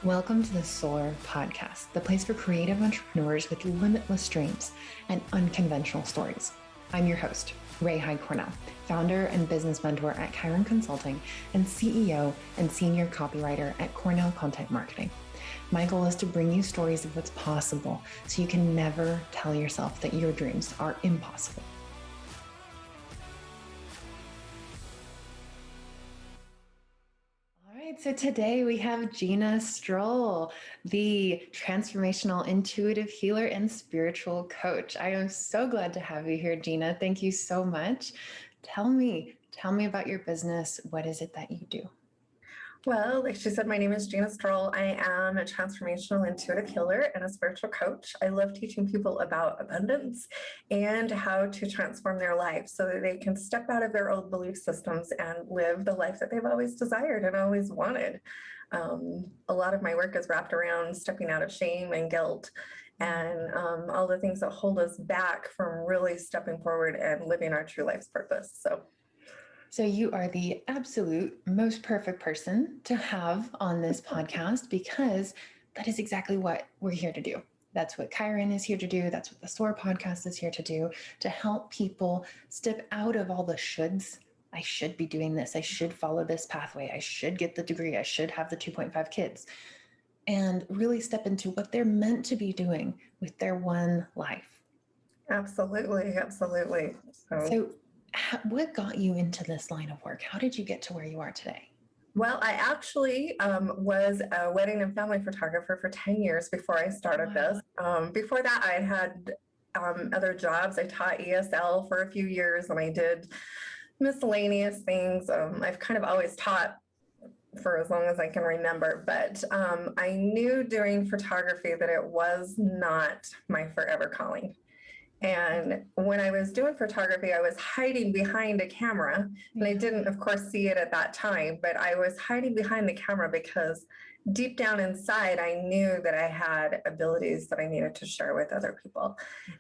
Welcome to the Soar podcast, the place for creative entrepreneurs with limitless dreams and unconventional stories. I'm your host, Ray Hyde Cornell, founder and business mentor at Chiron Consulting and CEO and senior copywriter at Cornell Content Marketing. My goal is to bring you stories of what's possible so you can never tell yourself that your dreams are impossible. So today we have Gina Strole, the transformational intuitive healer and spiritual coach. I am so glad to have you here, Gina. Thank you so much. Tell me about your business. What is it that you do? Well, like she said, my name is Gina Strole. I am a transformational intuitive healer and a spiritual coach. I love teaching people about abundance and how to transform their life so that they can step out of their old belief systems and live the life that they've always desired and always wanted. A lot of my work is wrapped around stepping out of shame and guilt and all the things that hold us back from really stepping forward and living our true life's purpose. So you are the absolute most perfect person to have on this podcast because that is exactly what we're here to do. That's what Chiron is here to do. That's what the Soar podcast is here to do, to help people step out of all the shoulds. I should be doing this. I should follow this pathway. I should get the degree. I should have the 2.5 kids. And really step into what they're meant to be doing with their one life. Absolutely. So what got you into this line of work? How did you get to where you are today? Well, I actually was a wedding and family photographer for 10 years before I started this. Before that, I had other jobs. I taught ESL for a few years and I did miscellaneous things. I've kind of always taught for as long as I can remember, but I knew doing photography that it was not my forever calling. And when I was doing photography, I was hiding behind a camera. And I didn't, of course, see it at that time, but I was hiding behind the camera because deep down inside, I knew that I had abilities that I needed to share with other people.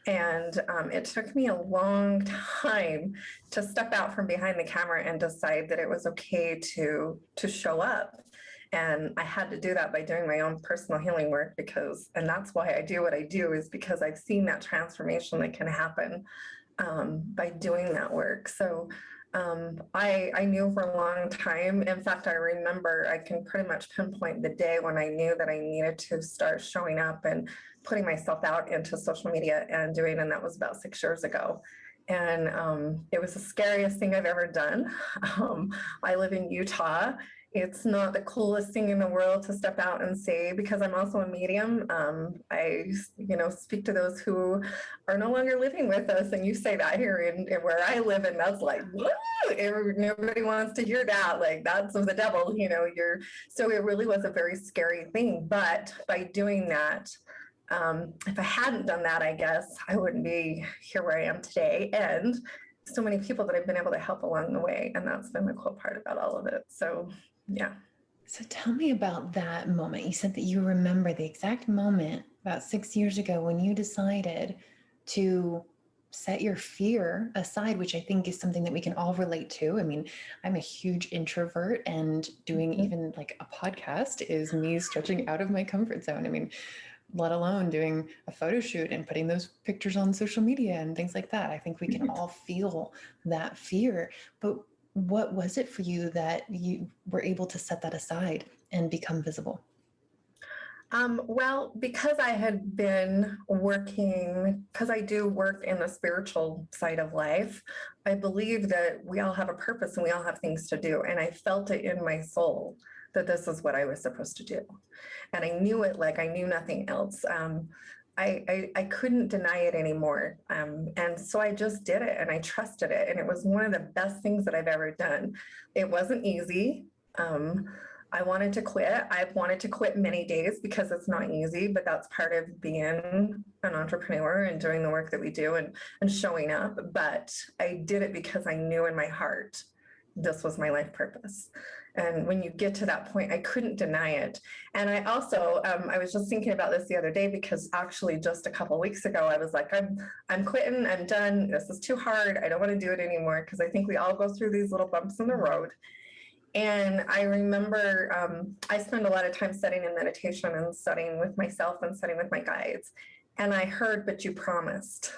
And it took me a long time to step out from behind the camera and decide that it was okay to show up. And I had to do that by doing my own personal healing work and that's why I do what I do, is because I've seen that transformation that can happen by doing that work. So I knew for a long time. In fact, I remember I can pretty much pinpoint the day when I knew that I needed to start showing up and putting myself out into social media and and that was about 6 years ago. And it was the scariest thing I've ever done. I live in Utah. It's not the coolest thing in the world to step out and say, because I'm also a medium. I speak to those who are no longer living with us. And you say that here in where I live, and that's like, woo! Nobody wants to hear that. Like, that's of the devil, So it really was a very scary thing. But by doing that, if I hadn't done that, I guess I wouldn't be here where I am today. And so many people that I've been able to help along the way. And that's been the cool part about all of it. So, yeah. So tell me about that moment. You said that you remember the exact moment about 6 years ago when you decided to set your fear aside, which I think is something that we can all relate to. I mean, I'm a huge introvert, and doing even like a podcast is me stretching out of my comfort zone. I mean, let alone doing a photo shoot and putting those pictures on social media and things like that. I think we can all feel that fear. But what was it for you that you were able to set that aside and become visible? Well, because I had been working, because I do work in the spiritual side of life, I believe that we all have a purpose and we all have things to do. And I felt it in my soul that this is what I was supposed to do. And I knew it like I knew nothing else. I couldn't deny it anymore. And so I just did it and I trusted it. And it was one of the best things that I've ever done. It wasn't easy. I wanted to quit. I've wanted to quit many days because it's not easy, but that's part of being an entrepreneur and doing the work that we do and showing up. But I did it because I knew in my heart this was my life purpose. And when you get to that point, I couldn't deny it. And I also, I was just thinking about this the other day, because actually just a couple of weeks ago, I was like, I'm quitting, I'm done. This is too hard. I don't want to do it anymore. Because I think we all go through these little bumps in the road. And I remember I spend a lot of time studying in meditation and studying with myself and studying with my guides. And I heard, but you promised.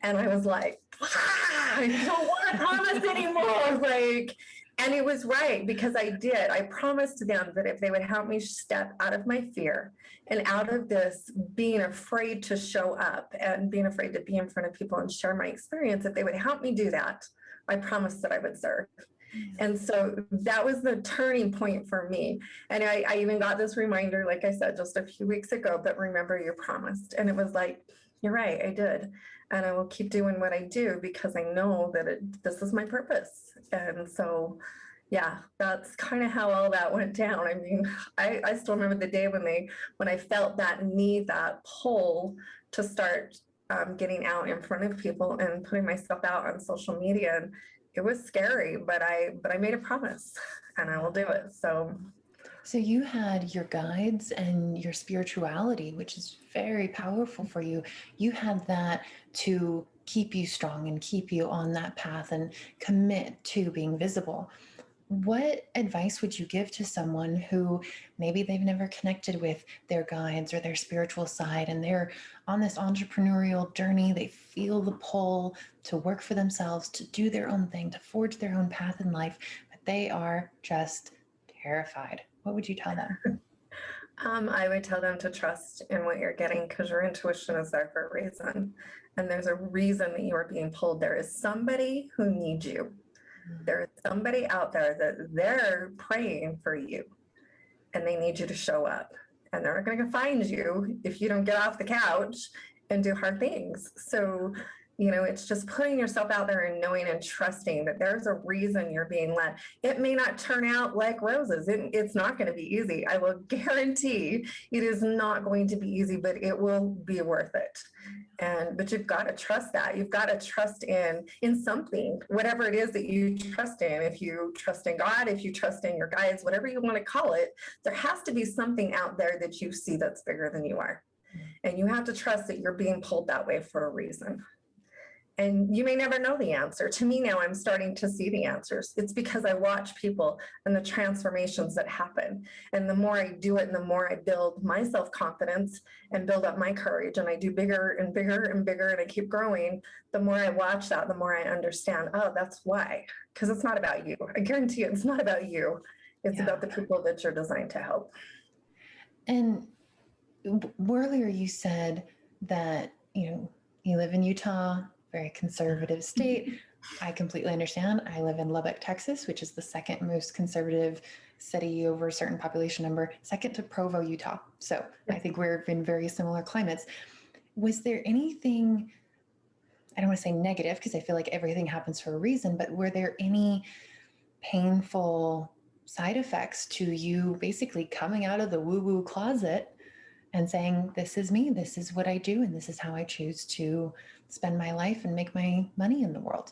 And I was like, I don't want to promise anymore. Like, and it was right, because I did. I promised them that if they would help me step out of my fear and out of this being afraid to show up and being afraid to be in front of people and share my experience, if they would help me do that, I promised that I would serve. And so that was the turning point for me. And I even got this reminder, like I said, just a few weeks ago, but remember you promised. And it was like, you're right, I did. And I will keep doing what I do because I know that this is my purpose. And so, yeah, that's kind of how all that went down. I mean, I still remember the day when I felt that need, that pull to start getting out in front of people and putting myself out on social media. And it was scary, but I made a promise and I will do it. So you had your guides and your spirituality, which is very powerful for you. You had that to keep you strong and keep you on that path and commit to being visible. What advice would you give to someone who maybe they've never connected with their guides or their spiritual side, and they're on this entrepreneurial journey? They feel the pull to work for themselves, to do their own thing, to forge their own path in life, but they are just terrified. What would you tell them? I would tell them to trust in what you're getting, because your intuition is there for a reason. And there's a reason that you are being pulled. There is somebody who needs you. There is somebody out there that they're praying for you and they need you to show up. And they're not going to find you if you don't get off the couch and do hard things. So, it's just putting yourself out there and knowing and trusting that there's a reason you're being led. It may not turn out like roses. It's not going to be easy. I will guarantee it is not going to be easy, but it will be worth it. But you've got to trust that. You've got to trust in something, whatever it is that you trust in. If you trust in God, if you trust in your guides, whatever you want to call it, there has to be something out there that you see that's bigger than you are. And you have to trust that you're being pulled that way for a reason. And you may never know the answer. To me now, I'm starting to see the answers. It's because I watch people and the transformations that happen. And the more I do it, and the more I build my self-confidence and build up my courage, and I do bigger and bigger and bigger, and I keep growing, the more I watch that, the more I understand, oh, that's why. Because it's not about you. I guarantee you, it's not about you. It's about the people that you're designed to help. And earlier you said that, you live in Utah, very conservative state. I completely understand. I live in Lubbock, Texas, which is the second most conservative city over a certain population number, second to Provo, Utah. So I think we're in very similar climates. Was there anything, I don't want to say negative, because I feel like everything happens for a reason, but were there any painful side effects to you basically coming out of the woo-woo closet and saying, this is me, this is what I do, and this is how I choose to spend my life and make my money in the world?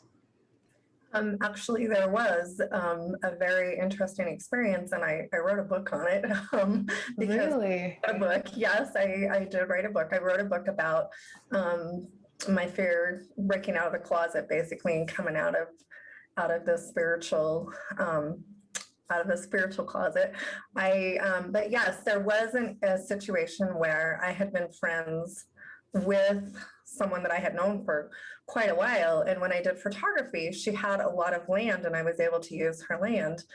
Actually, there was a very interesting experience, and I wrote a book on it. Really? A book, yes, I did write a book. I wrote a book about my fear, breaking out of the closet, basically, and coming out of the spiritual closet. But yes, there wasn't a situation where I had been friends with someone that I had known for quite a while. And when I did photography, she had a lot of land, and I was able to use her land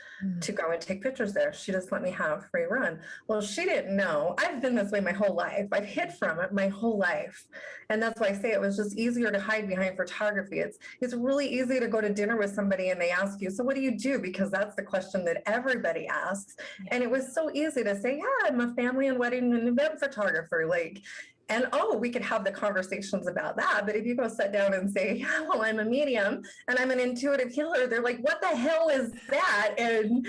to go and take pictures there. She just let me have free run. Well, she didn't know. I've been this way my whole life. I've hid from it my whole life. And that's why I say it was just easier to hide behind photography. It's really easy to go to dinner with somebody and they ask you, so what do you do? Because that's the question that everybody asks. And it was so easy to say, yeah, I'm a family and wedding and event photographer. And we could have the conversations about that. But if you go sit down and say, yeah, well, I'm a medium and I'm an intuitive healer, they're like, what the hell is that? And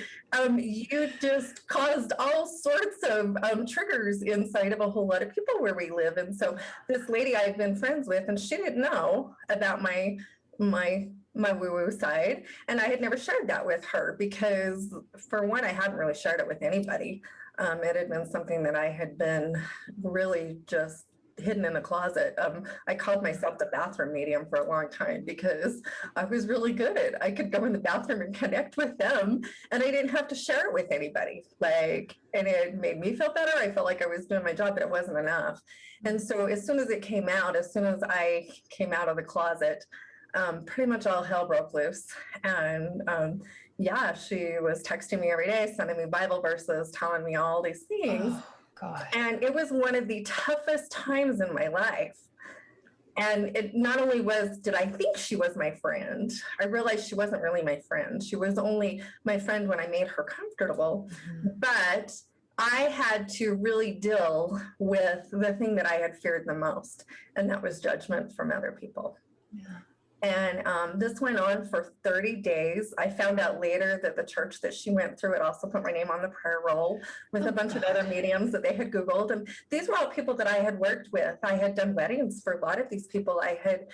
you just caused all sorts of triggers inside of a whole lot of people where we live. And so this lady I've been friends with, and she didn't know about my woo-woo side. And I had never shared that with her because, for one, I hadn't really shared it with anybody. It had been something that I had been really just hidden in a closet. I called myself the bathroom medium for a long time because I was really good at, I could go in the bathroom and connect with them and I didn't have to share it with anybody. Like, and it made me feel better. I felt like I was doing my job, but it wasn't enough. And so as soon as it came out, as soon as I came out of the closet, pretty much all hell broke loose. And yeah, she was texting me every day, sending me Bible verses, telling me all these things. Oh, God. And it was one of the toughest times in my life. And it not only did I think she was my friend, I realized she wasn't really my friend. She was only my friend when I made her comfortable. But I had to really deal with the thing that I had feared the most, and that was judgment from other people. Yeah. And this went on for 30 days. I found out later that the church that she went through had also put my name on the prayer roll with a bunch of other mediums that they had Googled. And these were all people that I had worked with. I had done weddings for a lot of these people. I had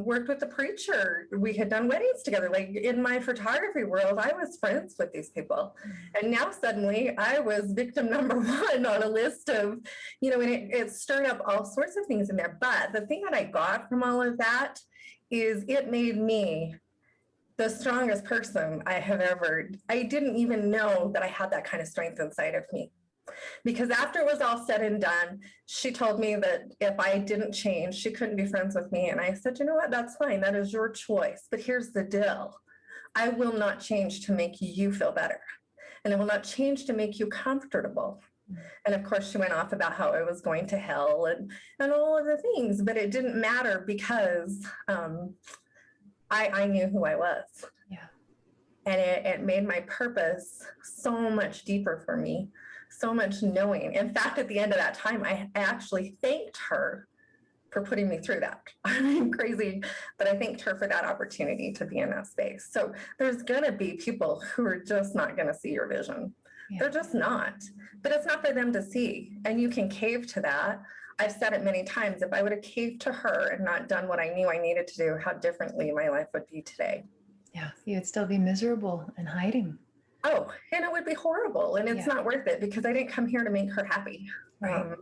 worked with the preacher. We had done weddings together. Like in my photography world, I was friends with these people. And now suddenly I was victim number one on a list of, you know, and it stirred up all sorts of things in there. But the thing that I got from all of that is it made me the strongest person I have ever. I didn't even know that I had that kind of strength inside of me. Because after it was all said and done, she told me that if I didn't change, she couldn't be friends with me. And I said, you know what, that's fine. That is your choice. But here's the deal. I will not change to make you feel better. And I will not change to make you comfortable. And of course, she went off about how I was going to hell and all of the things, but it didn't matter because I knew who I was. Yeah. And it made my purpose so much deeper for me, so much knowing. In fact, at the end of that time, I actually thanked her for putting me through that. I'm crazy, but I thanked her for that opportunity to be in that space. So there's going to be people who are just not going to see your vision. Yeah. They're just not, but it's not for them to see. And you can cave to that. I've said it many times. If I would have caved to her and not done what I knew I needed to do, how differently my life would be today. Yeah, you'd still be miserable and hiding. Oh, and it would be horrible. And it's not worth it because I didn't come here to make her happy. Right.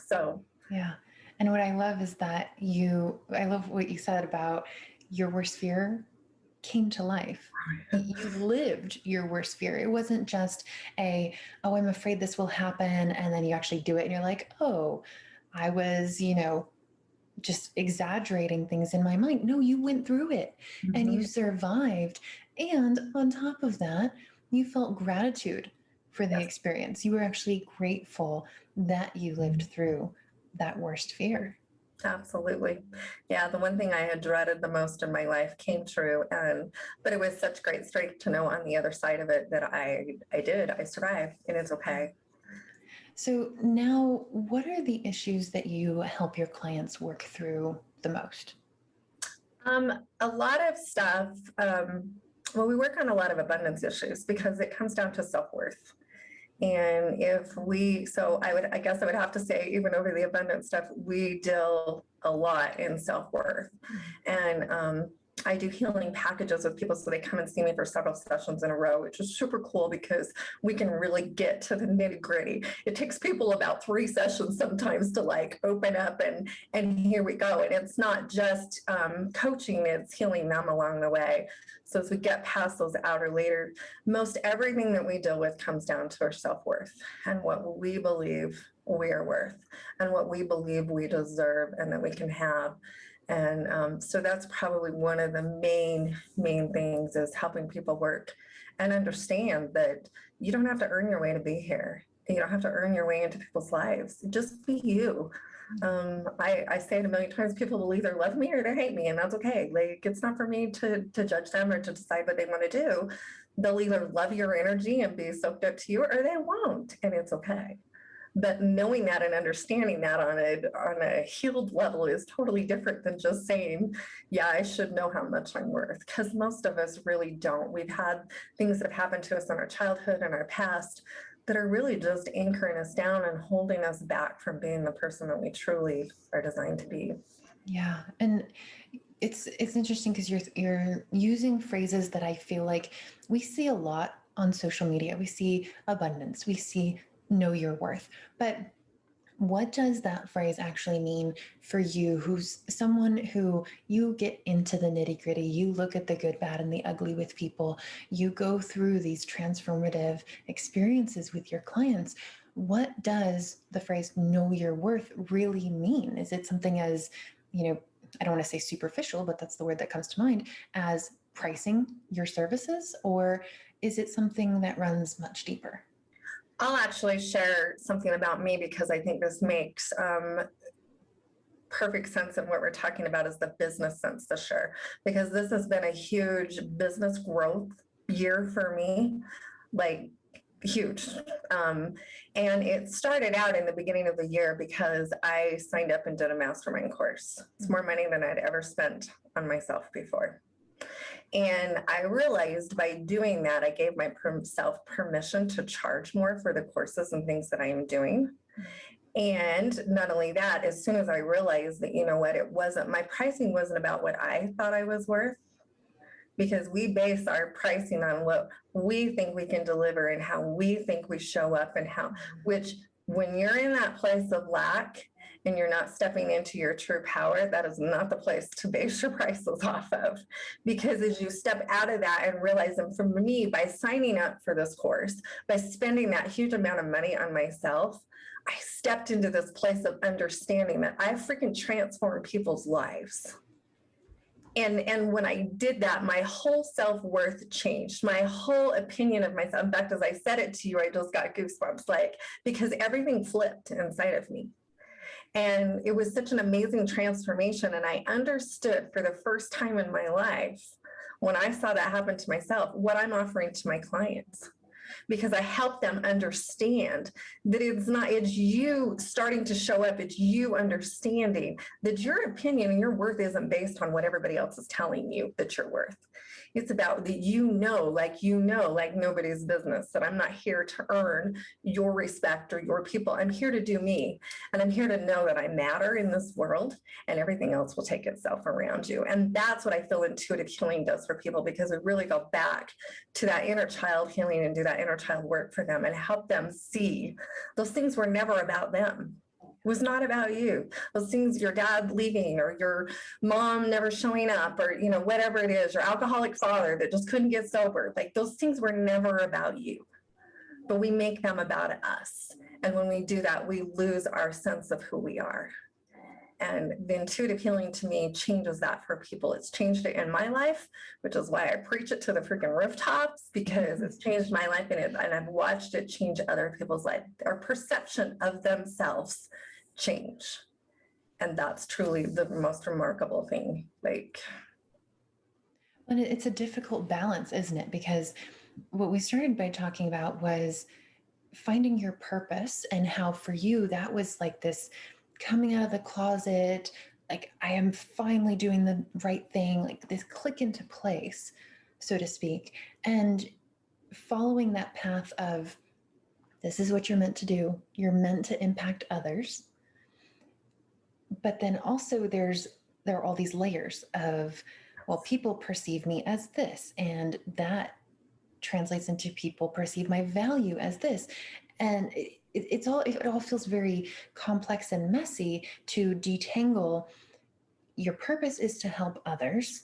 So. Yeah. And what I love is that I love what you said about your worst fear came to life. You lived your worst fear. It wasn't just oh, I'm afraid this will happen. And then you actually do it and you're like, oh, I was, just exaggerating things in my mind. No, you went through it and you survived. And on top of that, you felt gratitude for the experience. You were actually grateful that you lived through that worst fear. Absolutely. Yeah, the one thing I had dreaded the most in my life came true. But it was such great strength to know on the other side of it that I survived, and it's okay. So now, what are the issues that you help your clients work through the most? A lot of stuff. Well, we work on a lot of abundance issues because it comes down to self-worth. And I guess I would have to say, even over the abundance stuff, we deal a lot in self-worth. And I do healing packages with people, so they come and see me for several sessions in a row, which is super cool because we can really get to the nitty-gritty. It takes people about 3 sessions sometimes to like open up and here we go. And it's not just coaching, it's healing them along the way. So as we get past those outer later, most everything that we deal with comes down to our self-worth and what we believe we are worth and what we believe we deserve and that we can have. And so that's probably one of the main things is helping people work and understand that you don't have to earn your way to be here. You don't have to earn your way into people's lives. Just be you. I say it a million times, people will either love me or they hate me, and that's okay. Like, it's not for me to judge them or to decide what they want to do. They'll either love your energy and be soaked up to you, or they won't, and it's okay. But knowing that and understanding that on a healed level is totally different than just saying, yeah, I should know how much I'm worth, because most of us really don't. We've had things that have happened to us in our childhood and our past that are really just anchoring us down and holding us back from being the person that we truly are designed to be. Yeah. And it's interesting because you're using phrases that I feel like we see a lot on social media. We see abundance, we see know your worth, but What does that phrase actually mean for you, who's someone who you get into the nitty gritty, you look at the good, bad, and the ugly with people, you go through these transformative experiences with your clients? What does the phrase know your worth really mean? Is it something as, I don't want to say superficial, but that's the word that comes to mind, as pricing your services? Or is it something that runs much deeper? I'll actually share something about me because I think this makes perfect sense in what we're talking about is the business sense for sure, because this has been a huge business growth year for me, like huge. And it started out in the beginning of the year because I signed up and did a mastermind course. It's more money than I'd ever spent on myself before. And I realized by doing that, I gave myself permission to charge more for the courses and things that I am doing. And not only that, as soon as I realized that, my pricing wasn't about what I thought I was worth, because we base our pricing on what we think we can deliver and how we think we show up and which when you're in that place of lack and you're not stepping into your true power, that is not the place to base your prices off of. Because as you step out of that and realize, and for me, by signing up for this course, by spending that huge amount of money on myself, I stepped into this place of understanding that I freaking transformed people's lives. And when I did that, my whole self-worth changed, my whole opinion of myself. In fact, as I said it to you, I just got goosebumps, because everything flipped inside of me. And it was such an amazing transformation. And I understood for the first time in my life, when I saw that happen to myself, what I'm offering to my clients. Because I help them understand that it's you starting to show up, it's you understanding that your opinion and your worth isn't based on what everybody else is telling you that you're worth. It's about that like nobody's business, that I'm not here to earn your respect or your people. I'm here to do me. And I'm here to know that I matter in this world and everything else will take itself around you. And that's what I feel intuitive healing does for people, because we really go back to that inner child healing and do that inner child work for them and help them see those things were never about them. It was not about you. Those things, your dad leaving or your mom never showing up or, whatever it is, your alcoholic father that just couldn't get sober, like those things were never about you, but we make them about us. And when we do that, we lose our sense of who we are. And the intuitive healing to me changes that for people. It's changed it in my life, which is why I preach it to the freaking rooftops, because it's changed my life and I've watched it change other people's life. Their perception of themselves change. And that's truly the most remarkable thing. And it's a difficult balance, isn't it? Because what we started by talking about was finding your purpose, and how for you that was like this coming out of the closet, like I am finally doing the right thing, like this click into place, so to speak, and following that path of this is what you're meant to do. You're meant to impact others. But then also there are all these layers of, well, people perceive me as this, and that translates into people perceive my value as this. And it all feels very complex and messy to detangle. Your purpose is to help others.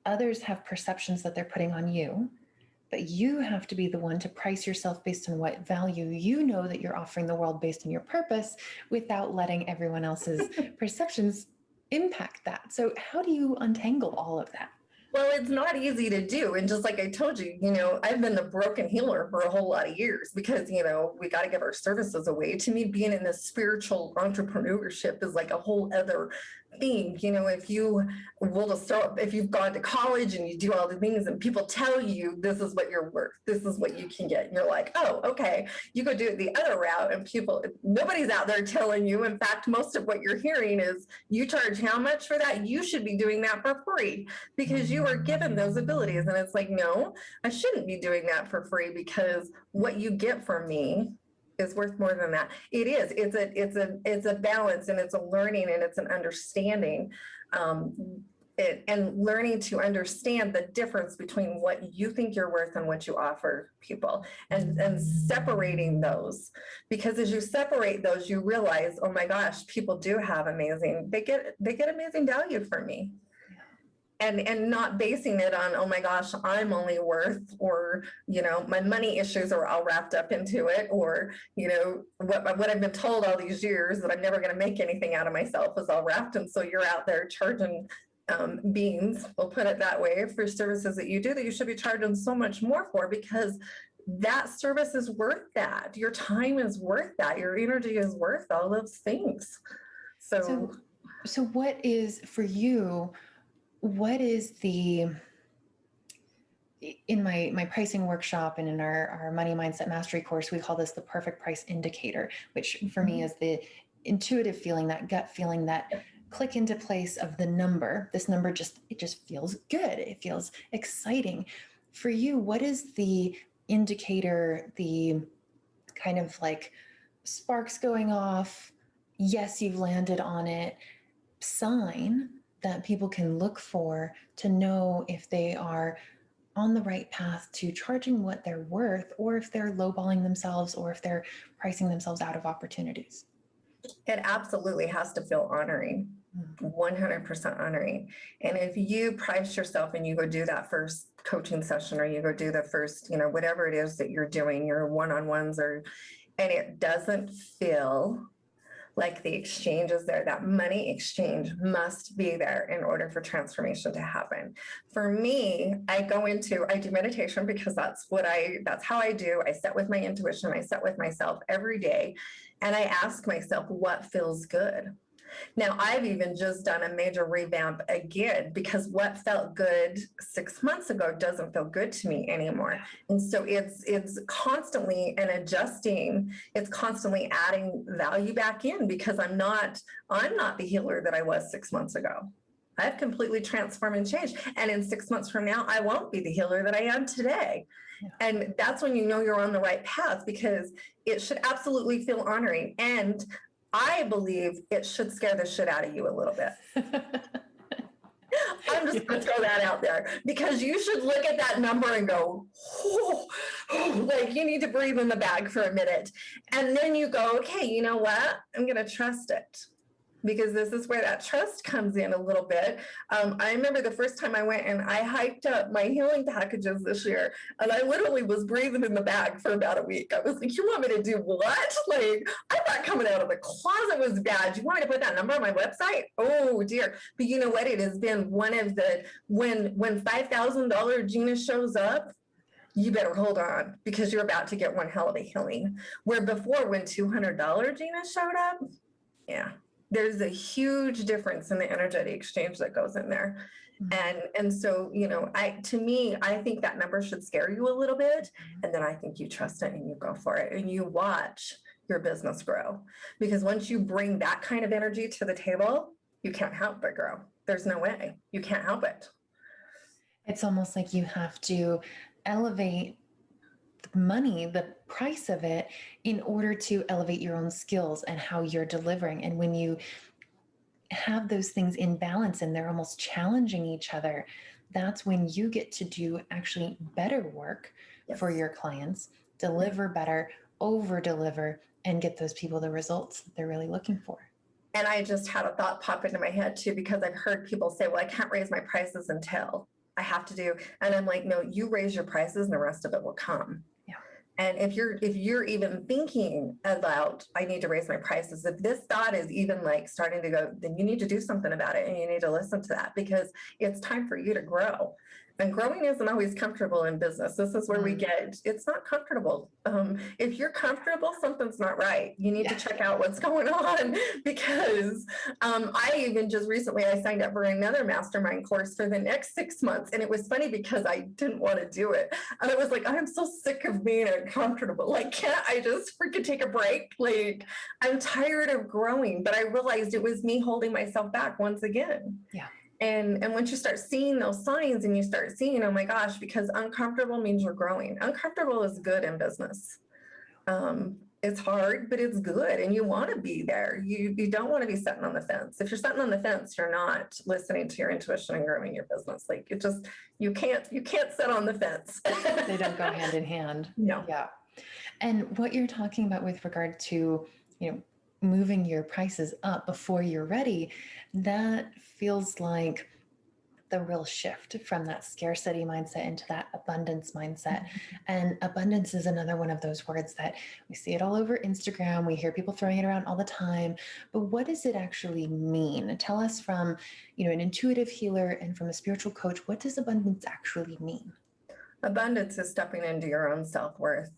Others have perceptions that they're putting on you, but you have to be the one to price yourself based on what value you know that you're offering the world based on your purpose, without letting everyone else's perceptions impact that. So how do you untangle all of that? Well, it's not easy to do. And just like I told you, I've been the broken healer for a whole lot of years because, we got to give our services away. To me, being in this spiritual entrepreneurship is like a whole other thing. If you will just throw up, if you've gone to college and you do all the things and people tell you this is what you're worth, this is what you can get. And you're like, oh, okay. You go do it the other route and nobody's out there telling you. In fact, most of what you're hearing is you charge how much for that? You should be doing that for free because you are given those abilities. And it's like, no, I shouldn't be doing that for free because what you get from me is worth more than that. It is. It's a balance, and it's a learning, and it's an understanding. and learning to understand the difference between what you think you're worth and what you offer people, and separating those, because as you separate those, you realize, oh my gosh, people do have amazing, they get amazing value from me. And not basing it on, oh my gosh, I'm only worth, or, you know, my money issues are all wrapped up into it, or, you know, what I've been told all these years that I'm never going to make anything out of myself is all wrapped. And so you're out there charging beans, we'll put it that way, for services that you do that you should be charging so much more for, because that service is worth that. Your time is worth that. Your energy is worth all those things. So what is for you? What is in my pricing workshop and in our money mindset mastery course, we call this the perfect price indicator, which for me is the intuitive feeling, that gut feeling, that click into place of the number. This number it just feels good. It feels exciting. For you, what is the indicator, the kind of like sparks going off, yes, you've landed on it, sign that people can look for to know if they are on the right path to charging what they're worth, or if they're lowballing themselves, or if they're pricing themselves out of opportunities? It absolutely has to feel honoring, 100% honoring. And if you price yourself and you go do that first coaching session, or you go do the first, you know, whatever it is that you're doing, your one-on-ones, and it doesn't feel like the exchange is there, that money exchange must be there in order for transformation to happen. For me, I do meditation, because that's how I do. I sit with my intuition, I sit with myself every day, and I ask myself, what feels good? Now, I've even just done a major revamp again, because what felt good 6 months ago doesn't feel good to me anymore. And so it's constantly an adjusting, it's constantly adding value back in, because I'm not the healer that I was 6 months ago. I've completely transformed and changed. And in 6 months from now, I won't be the healer that I am today. Yeah. And that's when you know you're on the right path, because it should absolutely feel honoring. And I believe it should scare the shit out of you a little bit. I'm just going to throw that out there, because you should look at that number and go, oh, like you need to breathe in the bag for a minute. And then you go, okay, you know what? I'm going to trust it. Because this is where that trust comes in a little bit. I remember the first time I went and I hyped up my healing packages this year, and I literally was breathing in the bag for about a week. I was like, you want me to do what? Like, I thought coming out of the closet was bad. You want me to put that number on my website? Oh dear. But you know what? It has been one of the, when $5,000 Gina shows up, you better hold on, because you're about to get one hell of a healing. Where before, when $200 Gina showed up, yeah. There's a huge difference in the energetic exchange that goes in there. And so, you know, I think that number should scare you a little bit. And then I think you trust it and you go for it and you watch your business grow. Because once you bring that kind of energy to the table, you can't help but grow. There's no way. You can't help it. It's almost like you have to elevate money, the price of it, in order to elevate your own skills and how you're delivering. And when you have those things in balance and they're almost challenging each other, that's when you get to do actually better work for your clients, deliver better, over deliver, and get those people the results that they're really looking for. And I just had a thought pop into my head too, because I've heard people say, well, I can't raise my prices until I have to do. And I'm like, no, you raise your prices and the rest of it will come. And if you're even thinking about, I need to raise my prices, if this thought is even like starting to go, then you need to do something about it, and you need to listen to that, because it's time for you to grow. And growing isn't always comfortable in business. This is where we get, it's not comfortable. If you're comfortable, something's not right. You need to check out what's going on, because I even just recently, I signed up for another mastermind course for the next 6 months. And it was funny because I didn't want to do it. And I was like, I'm so sick of being uncomfortable. Like, can't I just freaking take a break? Like, I'm tired of growing. But I realized it was me holding myself back once again. Yeah. And once you start seeing those signs and you start seeing, oh my gosh, because uncomfortable means you're growing. Uncomfortable is good in business. It's hard, but it's good. And you want to be there. You don't want to be sitting on the fence. If you're sitting on the fence, you're not listening to your intuition and growing your business. Like it just, you can't sit on the fence. They don't go hand in hand. No. Yeah. And what you're talking about with regard to, moving your prices up before you're ready, that feels like the real shift from that scarcity mindset into that abundance mindset. And abundance is another one of those words that we see it all over Instagram. We hear people throwing it around all the time. But what does it actually mean? Tell us from, an intuitive healer and from a spiritual coach, what does abundance actually mean? Abundance is stepping into your own self-worth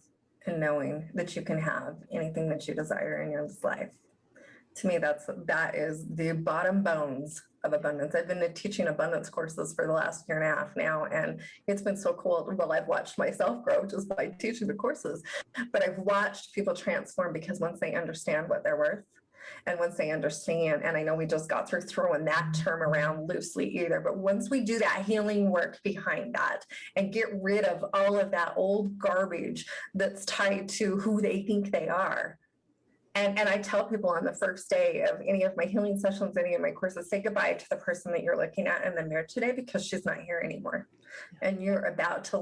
and knowing that you can have anything that you desire in your life. To me, that is the bottom bones of abundance. I've been teaching abundance courses for the last year and a half now, and it's been so cool. Well, I've watched myself grow just by teaching the courses, but I've watched people transform because once they understand what they're worth, and once they understand, and I know we just got through throwing that term around loosely either, but once we do that healing work behind that and get rid of all of that old garbage that's tied to who they think they are. And I tell people on the first day of any of my healing sessions, any of my courses, say goodbye to the person that you're looking at in the mirror today because she's not here anymore. And you're about to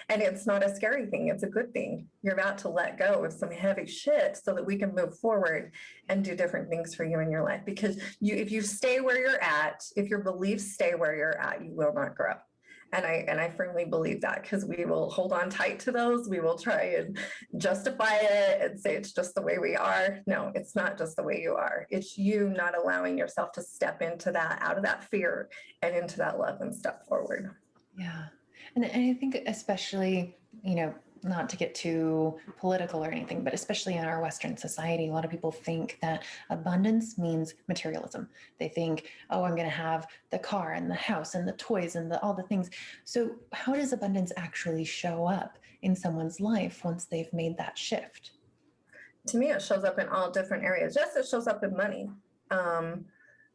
and it's not a scary thing, it's a good thing. You're about to let go of some heavy shit so that we can move forward and do different things for you in your life. Because if you stay where you're at, if your beliefs stay where you're at, you will not grow. And I firmly believe that because we will hold on tight to those. We will try and justify it and say it's just the way we are. No, it's not just the way you are. It's you not allowing yourself to step into that, out of that fear and into that love and step forward. Yeah. And I think especially, not to get too political or anything, but especially in our Western society, a lot of people think that abundance means materialism. They think, oh, I'm going to have the car and the house and the toys and all the things. So how does abundance actually show up in someone's life once they've made that shift? To me, it shows up in all different areas. Yes, it shows up in money.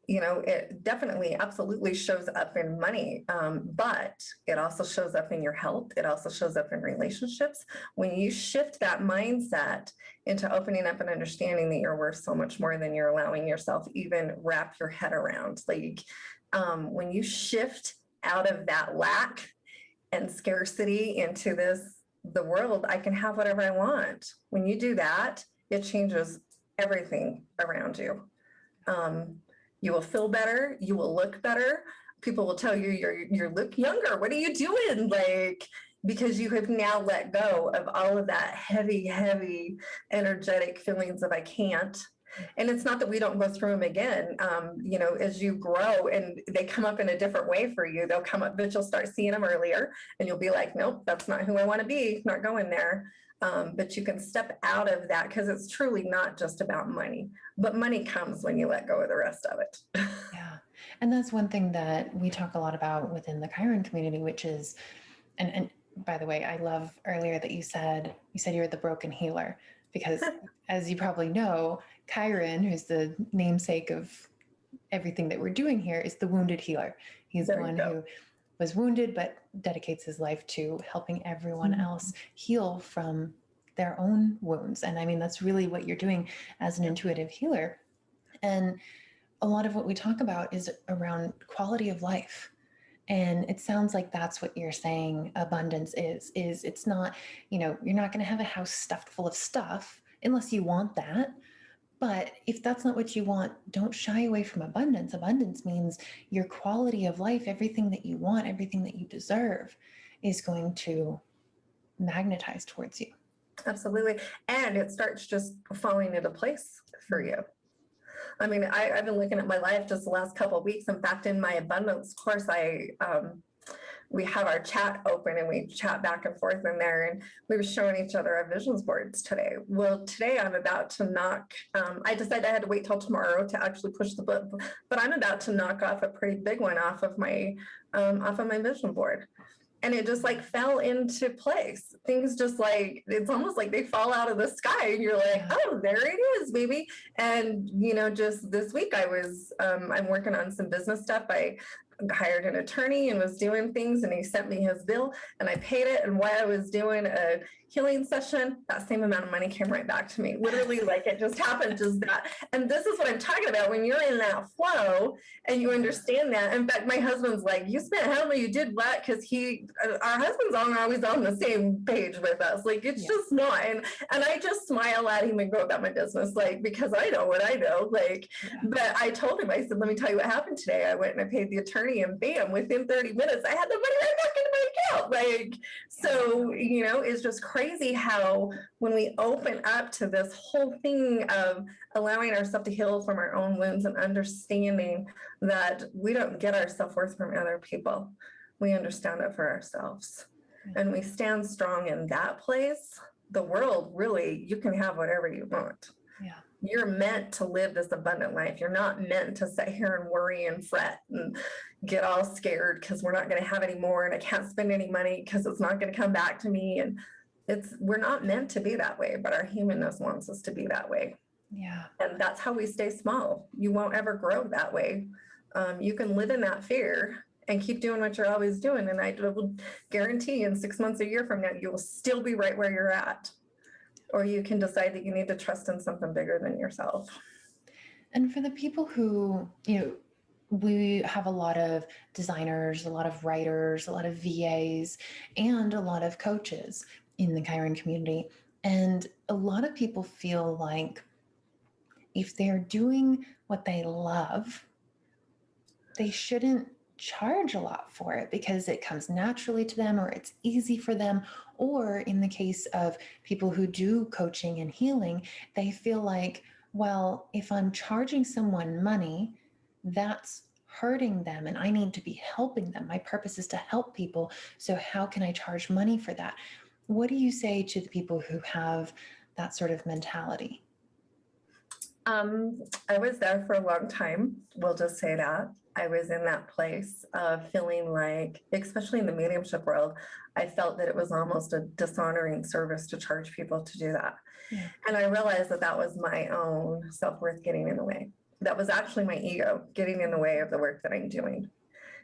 It definitely, absolutely shows up in money, but it also shows up in your health. It also shows up in relationships. When you shift that mindset into opening up and understanding that you're worth so much more than you're allowing yourself even wrap your head around. Like when you shift out of that lack and scarcity into the world, I can have whatever I want. When you do that, it changes everything around you. You will feel better. You will look better. People will tell you you look younger. What are you doing? Because you have now let go of all of that heavy, energetic feelings of I can't. And it's not that we don't go through them again. As you grow and they come up in a different way for you, they'll come up, but you'll start seeing them earlier and you'll be like, nope, that's not who I want to be. Not going there. But you can step out of that because it's truly not just about money, but money comes when you let go of the rest of it. Yeah. And that's one thing that we talk a lot about within the Chiron community, which is, and by the way, I love earlier that you said you're the broken healer, because as you probably know, Chiron, who's the namesake of everything that we're doing here, is the wounded healer. He's the one who was wounded, but dedicates his life to helping everyone else heal from their own wounds. And I mean, that's really what you're doing as an intuitive healer. And a lot of what we talk about is around quality of life. And it sounds like that's what you're saying abundance is it's not, you're not going to have a house stuffed full of stuff unless you want that. But if that's not what you want, don't shy away from abundance. Abundance means your quality of life, everything that you want, everything that you deserve is going to magnetize towards you. Absolutely. And it starts just falling into place for you. I mean, I've been looking at my life just the last couple of weeks. In fact, in my abundance course, we have our chat open and we chat back and forth in there, and we were showing each other our visions boards today. Well, today I'm about to knock, I decided I had to wait till tomorrow to actually push the button, but I'm about to knock off a pretty big one off of my vision board. And it just fell into place. Things just it's almost like they fall out of the sky and you're like, oh, there it is, baby. And, just this week I'm working on some business stuff. I hired an attorney and was doing things, and he sent me his bill and I paid it. And while I was doing a healing session, that same amount of money came right back to me. Literally, like it just happened, just that. And this is what I'm talking about when you're in that flow and you understand that. In fact, my husband's like, you spent how much, you did what? Because our husbands aren't always on the same page with us. Like, it's just not. And I just smile at him and go about my business, like, because I know what I know. Like, but I told him, I said, let me tell you what happened today. I went and I paid the attorney, and bam, within 30 minutes, I had the money right back into my account. Like, so, you know, it's just crazy how when we open up to this whole thing of allowing ourselves to heal from our own wounds and understanding that we don't get our self-worth from other people, we understand it for ourselves. And we stand strong in that place. The world, really, you can have whatever you want. Yeah. You're meant to live this abundant life. You're not meant to sit here and worry and fret and get all scared because we're not going to have any more and I can't spend any money because it's not going to come back to me. And we're not meant to be that way, but our humanness wants us to be that way. Yeah. And that's how we stay small. You won't ever grow that way. You can live in that fear and keep doing what you're always doing. And I will guarantee in 6 months, a year from now, you will still be right where you're at. Or you can decide that you need to trust in something bigger than yourself. And for the people who, you know, we have a lot of designers, a lot of writers, a lot of VAs, and a lot of coaches in the Chiron community. And a lot of people feel like if they're doing what they love, they shouldn't charge a lot for it because it comes naturally to them or it's easy for them. Or in the case of people who do coaching and healing, they feel like, well, if I'm charging someone money, that's hurting them and I need to be helping them. My purpose is to help people. So how can I charge money for that? What do you say to the people who have that sort of mentality? I was there for a long time. We'll just say that. I was in that place of feeling like, especially in the mediumship world, I felt that it was almost a dishonoring service to charge people to do that. Yeah. And I realized that that was my own self-worth getting in the way. That was actually my ego getting in the way of the work that I'm doing.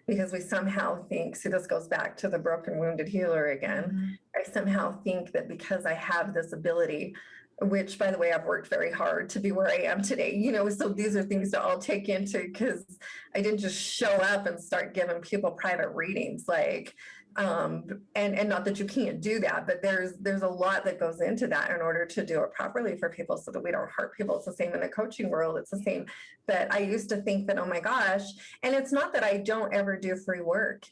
Because we somehow think, see, this goes back to the broken, wounded healer again. Mm-hmm. I somehow think that because I have this ability, which by the way, I've worked very hard to be where I am today, you know, so these are things to all take into, because I didn't just show up and start giving people private readings, like, and not that you can't do that, but there's a lot that goes into that in order to do it properly for people so that we don't hurt people. It's the same in the coaching world. It's the same. But I used to think that, oh my gosh, and it's not that I don't ever do free work.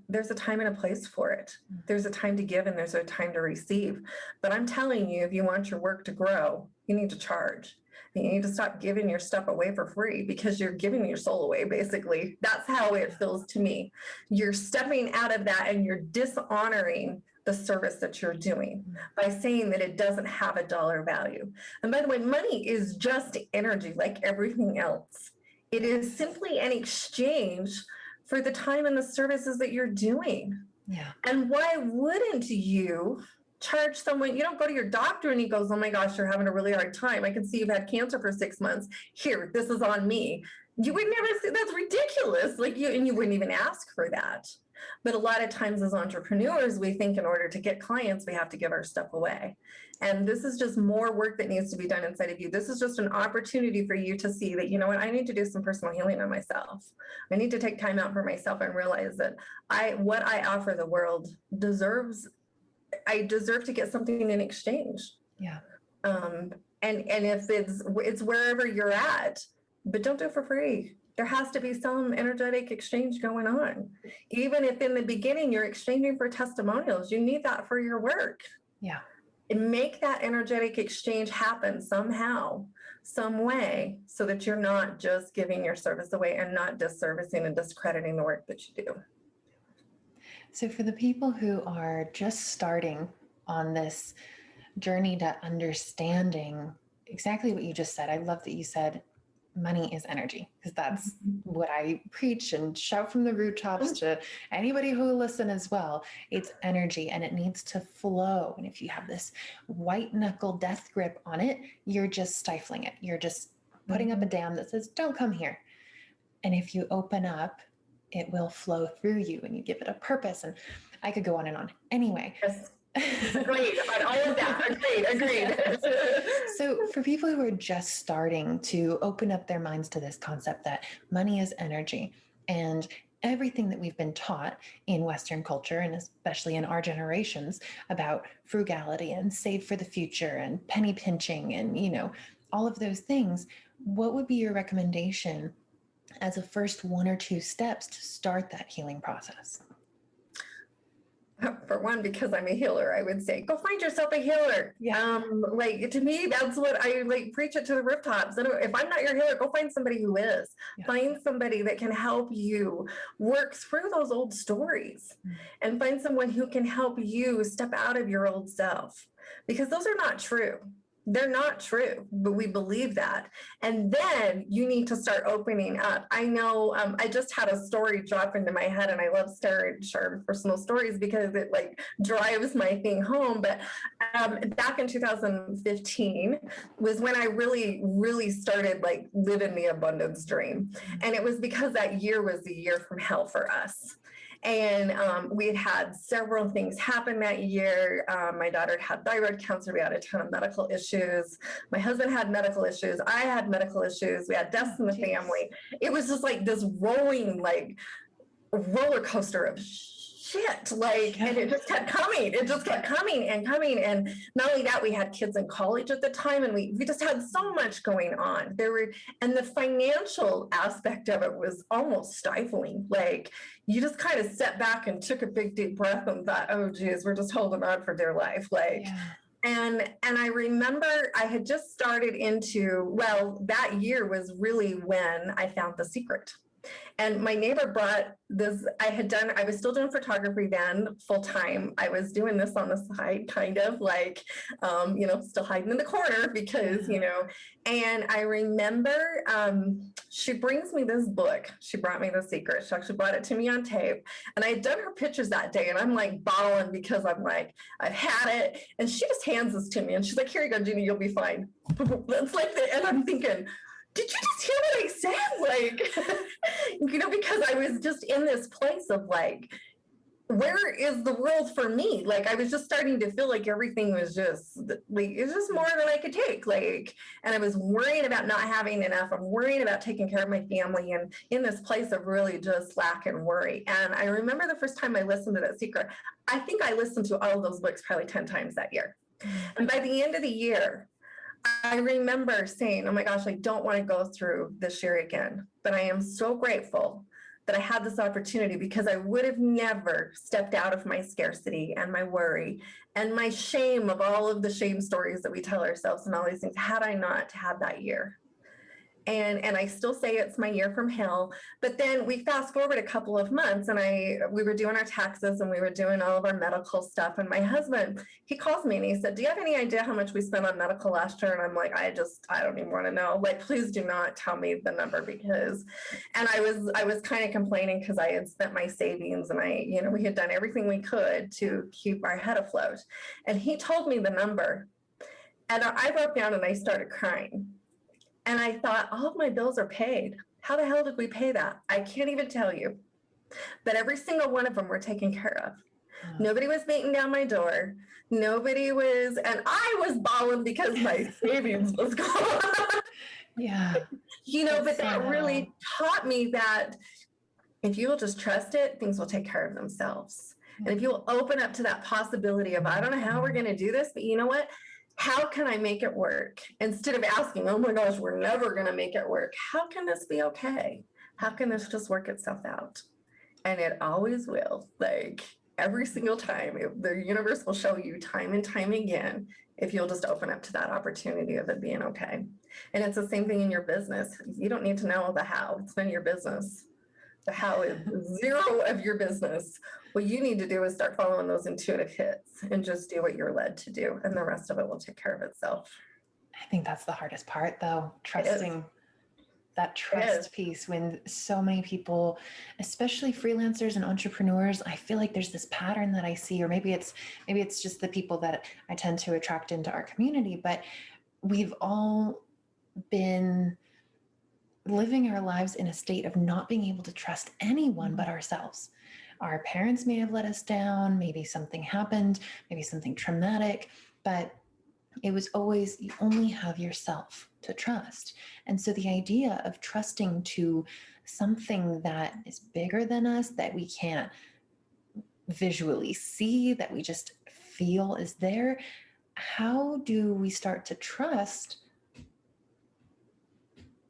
There's a time and a place for it. There's a time to give and there's a time to receive. But I'm telling you, if you want your work to grow, you need to charge. You need to stop giving your stuff away for free because you're giving your soul away, basically. That's how it feels to me. You're stepping out of that and you're dishonoring the service that you're doing by saying that it doesn't have a dollar value. And by the way, money is just energy like everything else. It is simply an exchange for the time and the services that you're doing. Yeah. And why wouldn't you charge someone? You don't go to your doctor and he goes, oh my gosh, you're having a really hard time. I can see you've had cancer for 6 months. Here, this is on me. You would never say that's ridiculous. Like you wouldn't even ask for that. But a lot of times as entrepreneurs, we think in order to get clients, we have to give our stuff away. And this is just more work that needs to be done inside of you. This is just an opportunity for you to see that, you know what, I need to do some personal healing on myself. I need to take time out for myself and realize that what I offer the world I deserve to get something in exchange. Yeah. And if it's wherever you're at, but don't do it for free. There has to be some energetic exchange going on. Even if in the beginning you're exchanging for testimonials, you need that for your work. Yeah. And make that energetic exchange happen somehow, some way, so that you're not just giving your service away and not disservicing and discrediting the work that you do. So for the people who are just starting on this journey to understanding exactly what you just said, I love that you said money is energy, because that's what I preach and shout from the rooftops to anybody who will listen as well. It's energy and it needs to flow. And if you have this white knuckle death grip on it, you're just stifling it. You're just putting up a dam that says, don't come here. And if you open up, it will flow through you and you give it a purpose. And I could go on and on. Anyway, Yes. Agreed on all of that. Agreed. So, for people who are just starting to open up their minds to this concept that money is energy, and everything that we've been taught in Western culture, and especially in our generations, about frugality and save for the future and penny pinching and, all of those things, what would be your recommendation as a first one or two steps to start that healing process? For one, because I'm a healer, I would say, go find yourself a healer. Yeah. Like, to me, that's what I like, preach it to the rooftops. And if I'm not your healer, go find somebody who is. Yeah. Find somebody that can help you work through those old stories, and find someone who can help you step out of your old self, because those are not true. They're not true, but we believe that. And then you need to start opening up. I know I just had a story drop into my head, and I love sharing personal stories because it like drives my thing home. But back in 2015 was when I really started like living the abundance dream. And it was because that year was the year from hell for us. And we had had several things happen that year. My daughter had thyroid cancer. We had a ton of medical issues. My husband had medical issues. I had medical issues. We had deaths in the family. It was just like this rolling, like roller coaster of shit. Like, and it just kept coming. It just kept coming and coming. And not only that, we had kids in college at the time, and we just had so much going on. And the financial aspect of it was almost stifling. Like, you just kind of sat back and took a big deep breath and thought, oh geez, we're just holding on for dear life. Like, and I remember I had just started that year was really when I found The Secret. And my neighbor brought this, I was still doing photography then full time. I was doing this on the side, kind of like, still hiding in the corner because, and I remember she brings me this book. She brought me The Secret. She actually brought it to me on tape. And I had done her pictures that day, and I'm like bawling because I'm like, I've had it. And she just hands this to me, and she's like, here you go, Gina, you'll be fine. That's like and I'm thinking, did you just hear what I said? Like, because I was just in this place of like, where is the world for me? Like, I was just starting to feel like everything was just like, it's just more than I could take. Like, and I was worrying about not having enough. I'm worrying about taking care of my family, and in this place of really just lack and worry. And I remember the first time I listened to That Secret, I think I listened to all of those books probably 10 times that year. And by the end of the year, I remember saying, oh my gosh, I don't want to go through this year again, but I am so grateful that I had this opportunity, because I would have never stepped out of my scarcity and my worry and my shame of all of the shame stories that we tell ourselves and all these things, had I not had that year. And I still say it's my year from hell. But then we fast forward a couple of months, and we were doing our taxes, and we were doing all of our medical stuff. And my husband, he calls me and he said, do you have any idea how much we spent on medical last year? And I'm like, I don't even want to know. Like, please do not tell me the number, because, and I was kind of complaining because I had spent my savings, and we had done everything we could to keep our head afloat. And he told me the number, and I broke down and I started crying. And I thought, all of my bills are paid. How the hell did we pay that? I can't even tell you. But every single one of them were taken care of. Nobody was beating down my door. Nobody was, and I was bawling because my savings was gone. Yeah. But that really taught me that if you will just trust it, things will take care of themselves. And if you will open up to that possibility of, I don't know how we're going to do this, but you know what? How can I make it work? Instead of asking, oh my gosh, we're never going to make it work. How can this be okay? How can this just work itself out? And it always will. Like, every single time, the universe will show you time and time again, if you'll just open up to that opportunity of it being okay. And it's the same thing in your business. You don't need to know the how. It's none of your business. The how is zero of your business. What you need to do is start following those intuitive hits and just do what you're led to do. And the rest of it will take care of itself. I think that's the hardest part, though, trusting that trust piece, when so many people, especially freelancers and entrepreneurs, I feel like there's this pattern that I see, or maybe it's just the people that I tend to attract into our community, but we've all been living our lives in a state of not being able to trust anyone but ourselves. our parents may have let us down, maybe something happened, maybe something traumatic, but it was always, you only have yourself to trust. And so the idea of trusting to something that is bigger than us, that we can't visually see, that we just feel is there, how do we start to trust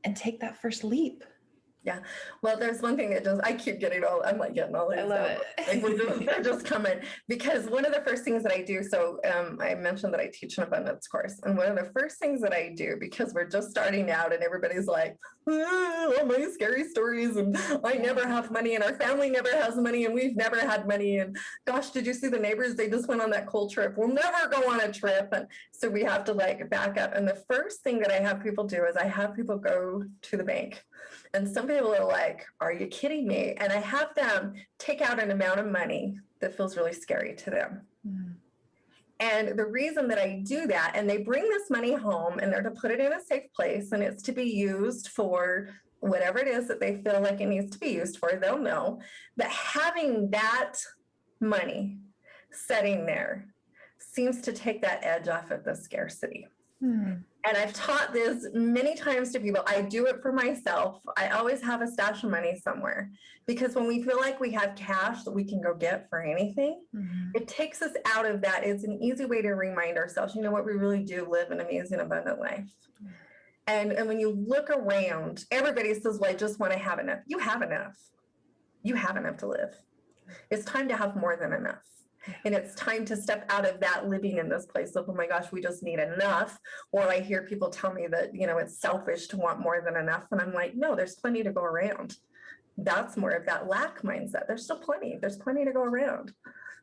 and take that first leap? Yeah. Well, there's one thing that I keep getting I'm like getting all these. I love it. Like they're just coming, because one of the first things that I do, so I mentioned that I teach an abundance course. And one of the first things that I do, because we're just starting out and everybody's like, oh, my scary stories. And I never have money and our family never has money and we've never had money. And gosh, did you see the neighbors? They just went on that cool trip. We'll never go on a trip. And so we have to like back up. And the first thing that I have people do is I have people go to the bank. And some people are like, are you kidding me? And I have them take out an amount of money that feels really scary to them. Mm. And the reason that I do that, and they bring this money home and they're to put it in a safe place and it's to be used for whatever it is that they feel like it needs to be used for, they'll know. But having that money sitting there seems to take that edge off of the scarcity. Mm. And I've taught this many times to people. I do it for myself. I always have a stash of money somewhere, because when we feel like we have cash that we can go get for anything, it takes us out of that. It's an easy way to remind ourselves, you know what, we really do live an amazing, abundant life. And when you look around, everybody says, well, I just want to have enough. You have enough. You have enough to live. It's time to have more than enough. And it's time to step out of that living in this place of, oh my gosh, we just need enough. Or I hear people tell me that, you know, it's selfish to want more than enough. And I'm like, no, there's plenty to go around. That's more of that lack mindset. There's still plenty. There's plenty to go around.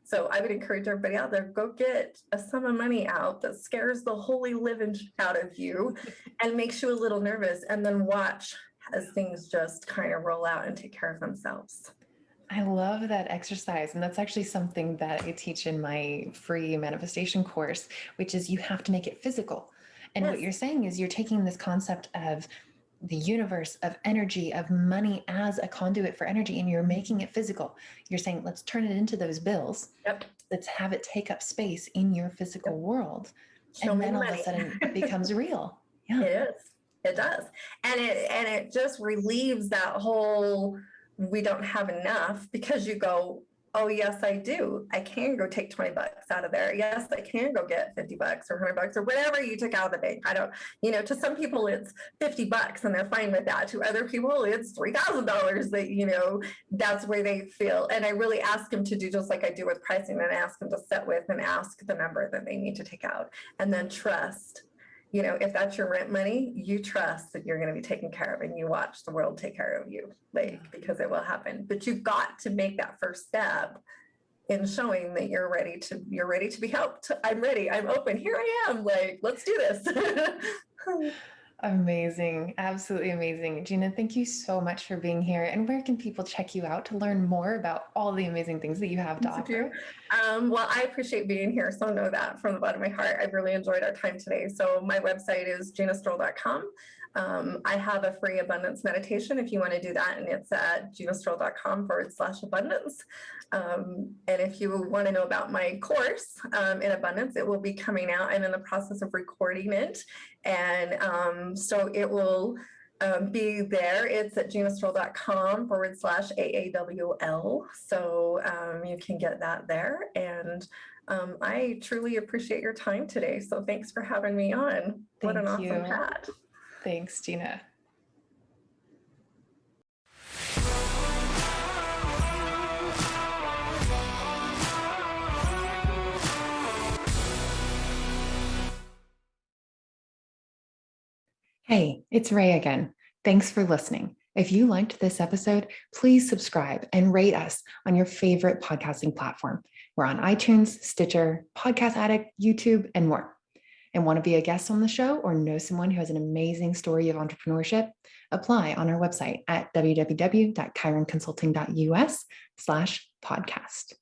So I would encourage everybody out there, go get a sum of money out that scares the holy living out of you and makes you a little nervous. And then watch as things just kind of roll out and take care of themselves. I love that exercise. And that's actually something that I teach in my free manifestation course, which is you have to make it physical. And what you're saying is you're taking this concept of the universe, of energy, of money as a conduit for energy, and you're making it physical. You're saying, let's turn it into those bills. Let's have it take up space in your physical world. Show and then all of a sudden it becomes real. Yeah. It is. It does. And it just relieves that whole, we don't have enough, because you go, oh yes, I do. I can go take 20 bucks out of there. Yes, I can go get 50 bucks or 100 bucks or whatever you took out of the bank. I don't, you know, to some people it's 50 bucks and they're fine with that. To other people, it's $3,000 that, you know, that's where they feel. And I really ask them to do just like I do with pricing, and ask them to sit with and ask the number that they need to take out, and then trust. You know, if that's your rent money, you trust that you're going to be taken care of, and you watch the world take care of you, like, because it will happen. But you've got to make that first step in showing that you're ready to be helped. I'm ready. I'm open. Here I am. Like, let's do this. Amazing. Absolutely amazing. Gina, thank you so much for being here. And where can people check you out to learn more about all the amazing things that you have to offer? Well, I appreciate being here. So know that from the bottom of my heart. I've really enjoyed our time today. So my website is ginastrole.com. I have a free abundance meditation if you want to do that, and it's at ginastrole.com/abundance. And if you want to know about my course in abundance, it will be coming out. I'm in the process of recording it, and so it will be there. It's at ginastrole.com/AAWL. So you can get that there. And I truly appreciate your time today. So thanks for having me on. What an awesome chat. Thanks, Gina. Hey, it's Ray again. Thanks for listening. If you liked this episode, please subscribe and rate us on your favorite podcasting platform. We're on iTunes, Stitcher, Podcast Addict, YouTube, and more. And want to be a guest on the show or know someone who has an amazing story of entrepreneurship? Apply on our website at www.chironconsulting.us/podcast.